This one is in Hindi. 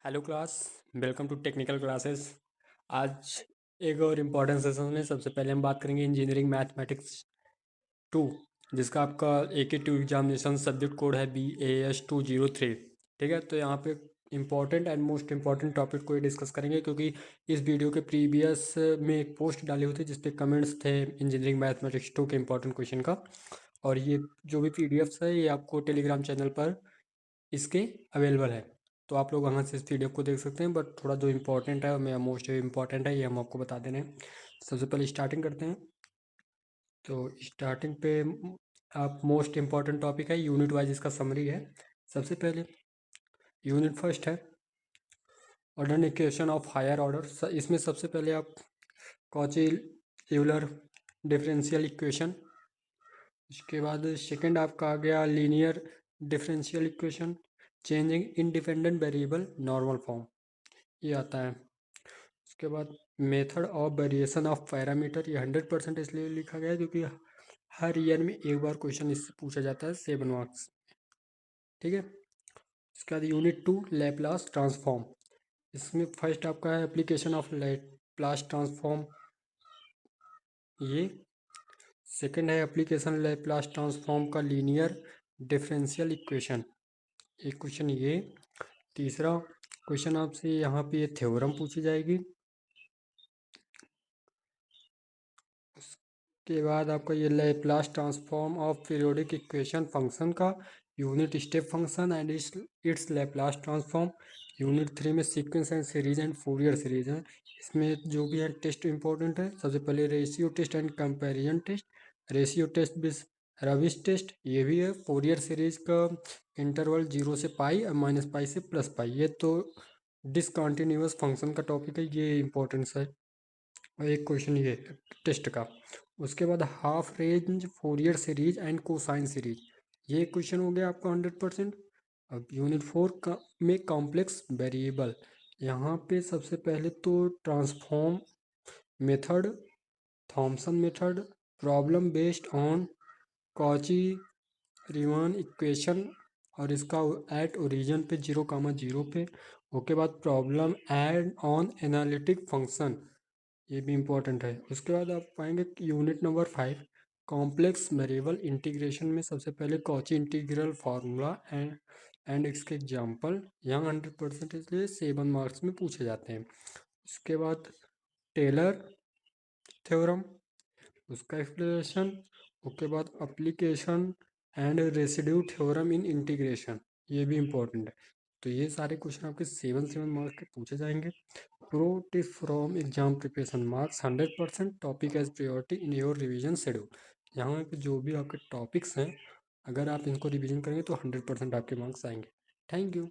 Hello class. Welcome to technical classes. आज एक और इम्पॉर्टेंट सेशन में सबसे पहले हम बात करेंगे इंजीनियरिंग मैथमेटिक्स टू, जिसका आपका AK2 एग्जामिनेशन सब्जेक्ट कोड है BAS203। ठीक है, तो यहाँ पे important and most important topic को ही डिस्कस करेंगे, क्योंकि इस वीडियो के प्रीवियस में एक पोस्ट डाली हुई थी जिसपे कमेंट्स थे इंजीनियरिंग मैथमेटिक्स टू के इम्पॉर्टेंट क्वेश्चन का। और ये जो भी PDFs है ये आपको टेलीग्राम चैनल पर इसके अवेलेबल है, तो आप लोग वहाँ से इस पीडीएफ को देख सकते हैं। बट थोड़ा जो इम्पोर्टेंट है मैं मोस्ट इम्पॉर्टेंट है ये हम आपको बता दे रहे हैं। सबसे पहले स्टार्टिंग करते हैं। तो स्टार्टिंग पे आप मोस्ट इम्पॉर्टेंट टॉपिक है यूनिट वाइज इसका समरी है। सबसे पहले यूनिट फर्स्ट है order equation of higher order. इसमें सबसे पहले आप कॉची यूलर डिफरेंशियल इक्वेशन, उसके बाद सेकंड आपका आ गया linear differential equation, changing independent variable normal form, ये आता है। उसके बाद method of variation of parameter, ये 100% इसलिए लिखा गया है क्योंकि हर ईयर में एक बार क्वेश्चन इससे पूछा जाता है 7 मार्क्स। ठीक है, उसके बाद यूनिट 2 लैप्लास ट्रांसफॉर्म। इसमें फर्स्ट आपका है एप्लीकेशन ऑफ लैप्लास ट्रांसफॉर्म, ये सेकंड है एप्लीकेशन लैप्लास ट्रांसफॉर्म का लीनियर डिफरेंशियल इक्वेशन, एक क्वेश्चन ये। तीसरा क्वेश्चन आपसे यहाँ पे ये थ्योरम पूछी जाएगी। उसके बाद आपका ये Laplace transform of periodic equation function का unit step function and its Laplace transform. Unit 3 में sequence and series and Fourier series है। इसमें जो भी है टेस्ट इंपॉर्टेंट है। सबसे पहले ratio test and comparison test. Ratio test बिस रविश टेस्ट, ये भी है। फूरियर सीरीज का इंटरवल 0 से पाई और -पाई से +पाई, ये तो डिसकंटिन्यूअस फंक्शन का टॉपिक है, ये इंपॉर्टेंस है। और एक क्वेश्चन ये टेस्ट का। उसके बाद half range Fourier series and cosine series, ये क्वेश्चन हो गया आपका 100%। अब यूनिट 4 का में कॉम्प्लेक्स वेरिएबल, यहाँ पे सबसे पहले तो transform method, Thomson method, problem based on Cauchy Riemann equation, और इसका एट ओरिजिन पे 0, 0 पे। उसके बाद problem add on analytic function, ये भी इम्पोर्टेंट है। उसके बाद आप पाएंगे unit number 5 complex variable integration में सबसे पहले कॉची इंटीग्रल फार्मूला एंड इसके एग्जाम्पल, यहाँ 100% इसलिए 7 मार्क्स में पूछे जाते हैं। उसके बाद टेलर थ्योरम, उसका एक्सप्लेनेशन। उसके बाद application and residue theorem in integration, ये भी इम्पोर्टेंट है। तो ये सारे क्वेश्चन आपके 7 मार्क्स के पूछे जाएंगे। Pro tip from exam preparation, marks 100%, topic as priority in your revision schedule. यहाँ पे जो भी आपके टॉपिक्स हैं, अगर आप इनको रिवीजन करेंगे तो 100% आपके मार्क्स आएंगे। Thank you.